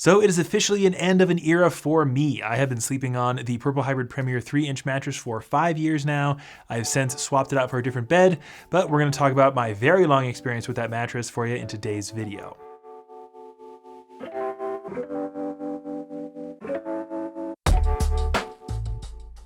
So it is officially an end of an era for me. I have been sleeping on the Purple Hybrid Premier 3-inch mattress for 5 years now. I've since swapped it out for a different bed, but we're gonna talk about my very long experience with that mattress for you in today's video.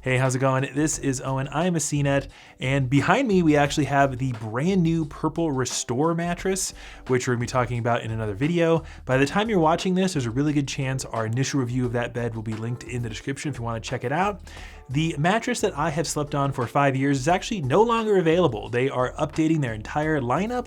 Hey, how's it going? This is Owen, I am a CNET, and behind me we actually have the brand new Purple Restore mattress, which we're gonna be talking about in another video. By the time you're watching this, there's a really good chance our initial review of that bed will be linked in the description if you wanna check it out. The mattress that I have slept on for 5 years is actually no longer available. They are updating their entire lineup,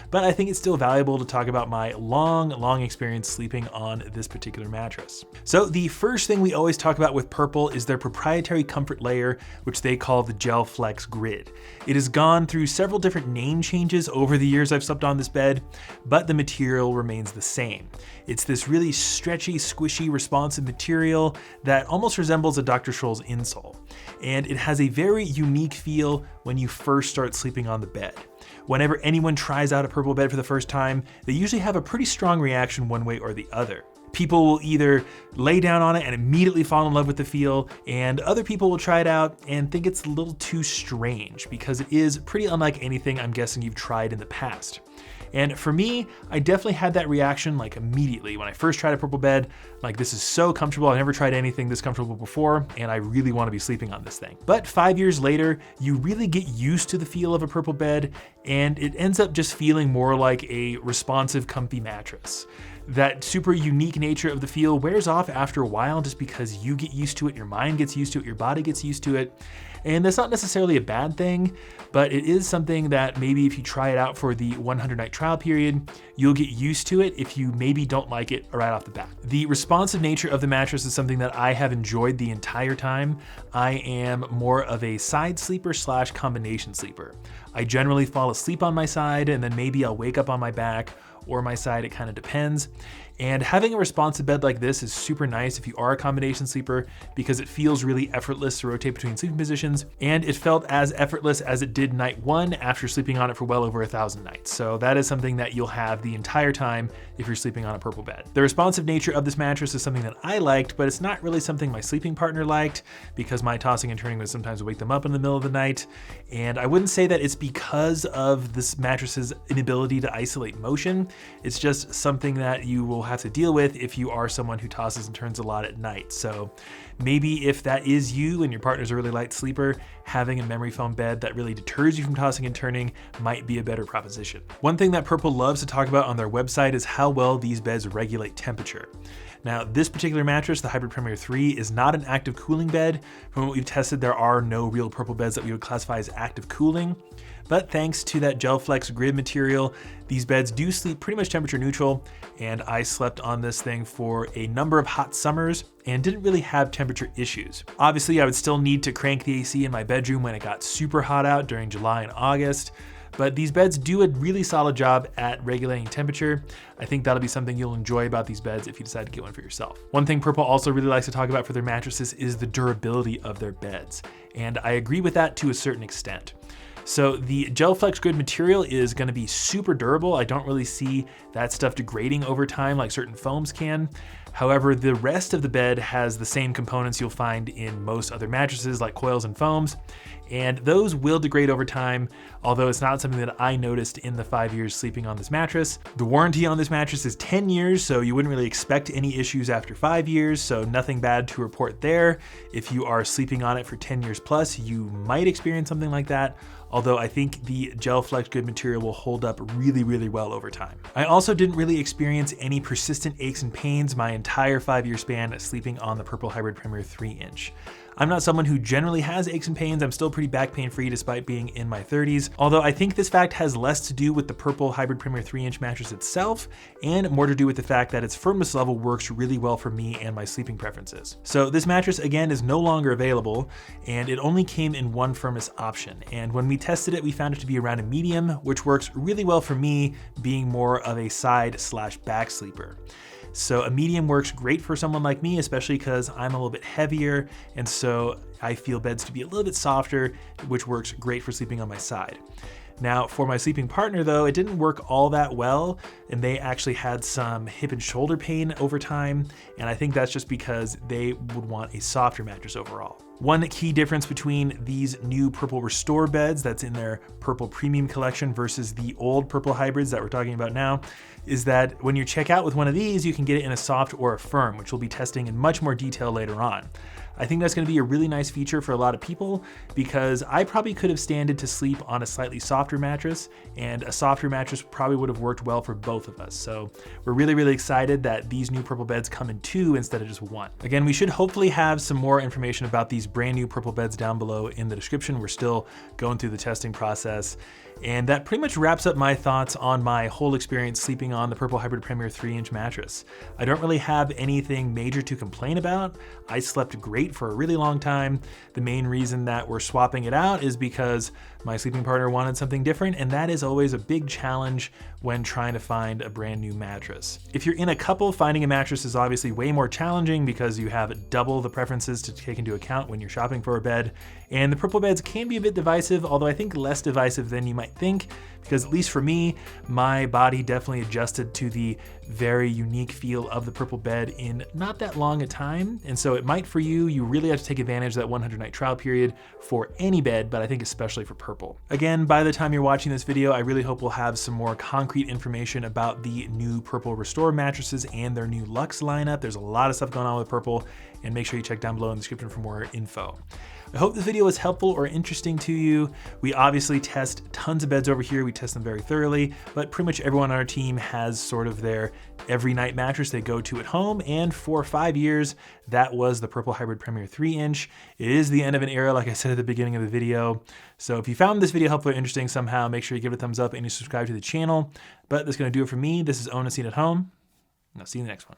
but I think it's still valuable to talk about my long experience sleeping on this particular mattress. So the first thing we always talk about with Purple is their proprietary comfort layer, which they call the GelFlex grid. It has gone through several different name changes over the years I've slept on this bed, but the material remains the same. It's this really stretchy, squishy, responsive material that almost resembles a Dr. Scholl's insole. And it has a very unique feel when you first start sleeping on the bed. Whenever anyone tries out a Purple bed for the first time, they usually have a pretty strong reaction one way or the other. People will either lay down on it and immediately fall in love with the feel, and other people will try it out and think it's a little too strange because it is pretty unlike anything I'm guessing you've tried in the past. And for me, I definitely had that reaction like immediately. When I first tried a Purple bed, like this is so comfortable, I've never tried anything this comfortable before, and I really wanna be sleeping on this thing. But 5 years later, you really get used to the feel of a Purple bed, and it ends up just feeling more like a responsive, comfy mattress. That super unique nature of the feel wears off after a while just because you get used to it, your mind gets used to it, your body gets used to it. And that's not necessarily a bad thing, but it is something that maybe if you try it out for the 100-night trial period, you'll get used to it if you maybe don't like it right off the bat. The responsive nature of the mattress is something that I have enjoyed the entire time. I am more of a side sleeper / combination sleeper. I generally fall asleep on my side and then maybe I'll wake up on my back or my side, it kind of depends. And having a responsive bed like this is super nice if you are a combination sleeper because it feels really effortless to rotate between sleeping positions, and it felt as effortless as it did night one after sleeping on it for well over 1,000 nights. So that is something that you'll have the entire time if you're sleeping on a Purple bed. The responsive nature of this mattress is something that I liked, but it's not really something my sleeping partner liked because my tossing and turning would sometimes wake them up in the middle of the night. And I wouldn't say that it's because of this mattress's inability to isolate motion. It's just something that you will have to deal with if you are someone who tosses and turns a lot at night. So maybe if that is you and your partner's a really light sleeper, having a memory foam bed that really deters you from tossing and turning might be a better proposition. One thing that Purple loves to talk about on their website is how well these beds regulate temperature. Now, this particular mattress, the Hybrid Premier 3, is not an active cooling bed. From what we've tested, there are no real Purple beds that we would classify as active cooling. But thanks to that GelFlex grid material, these beds do sleep pretty much temperature neutral, and I slept on this thing for a number of hot summers and didn't really have temperature issues. Obviously, I would still need to crank the AC in my bedroom when it got super hot out during July and August, but these beds do a really solid job at regulating temperature. I think that'll be something you'll enjoy about these beds if you decide to get one for yourself. One thing Purple also really likes to talk about for their mattresses is the durability of their beds, and I agree with that to a certain extent. So the GelFlex grid material is gonna be super durable. I don't really see that stuff degrading over time like certain foams can. However, the rest of the bed has the same components you'll find in most other mattresses like coils and foams, and those will degrade over time, although it's not something that I noticed in the 5 years sleeping on this mattress. The warranty on this mattress is 10 years, so you wouldn't really expect any issues after 5 years, so nothing bad to report there. If you are sleeping on it for 10 years plus, you might experience something like that, although I think the GelFlex grid material will hold up really well over time. I also didn't really experience any persistent aches and pains my entire 5-year span sleeping on the Purple Hybrid Premier 3-inch. I'm not someone who generally has aches and pains. I'm still pretty back pain free despite being in my 30s, although I think this fact has less to do with the Purple Hybrid Premier 3-inch mattress itself and more to do with the fact that its firmness level works really well for me and my sleeping preferences. So this mattress again is no longer available, and it only came in one firmness option. And when we tested it, we found it to be around a medium, which works really well for me being more of a side/back sleeper. So a medium works great for someone like me, especially because I'm a little bit heavier, and so I feel beds to be a little bit softer, which works great for sleeping on my side. Now for my sleeping partner though, it didn't work all that well, and they actually had some hip and shoulder pain over time, and I think that's just because they would want a softer mattress overall. One key difference between these new Purple Restore beds that's in their Purple Premium collection versus the old Purple hybrids that we're talking about now is that when you check out with one of these, you can get it in a soft or a firm, which we'll be testing in much more detail later on. I think that's gonna be a really nice feature for a lot of people because I probably could have standed to sleep on a slightly softer mattress, and a softer mattress probably would have worked well for both of us. So we're really, really excited that these new Purple beds come in 2 instead of just 1. Again, we should hopefully have some more information about these brand new Purple beds down below in the description. We're still going through the testing process. And that pretty much wraps up my thoughts on my whole experience sleeping on the Purple Hybrid Premier 3-inch mattress. I don't really have anything major to complain about. I slept great for a really long time. The main reason that we're swapping it out is because my sleeping partner wanted something different, and that is always a big challenge when trying to find a brand new mattress. If you're in a couple, finding a mattress is obviously way more challenging because you have double the preferences to take into account when you're shopping for a bed. And the Purple beds can be a bit divisive, although I think less divisive than you might think, because at least for me, my body definitely adjusted to the very unique feel of the Purple bed in not that long a time. And so it might for you, you really have to take advantage of that 100-night trial period for any bed, but I think especially for Purple. Again, by the time you're watching this video, I really hope we'll have some more concrete information about the new Purple Restore mattresses and their new Luxe lineup. There's a lot of stuff going on with Purple, and make sure you check down below in the description for more info. I hope this video was helpful or interesting to you. We obviously test tons of beds over here. We test them very thoroughly, but pretty much everyone on our team has sort of their every night mattress they go to at home. And for 5 years, that was the Purple Hybrid Premier 3-inch. It is the end of an era, like I said at the beginning of the video. So if you found this video helpful or interesting somehow, make sure you give it a thumbs up and you subscribe to the channel. But that's gonna do it for me. This is Owen at CNET Home, and I'll see you in the next one.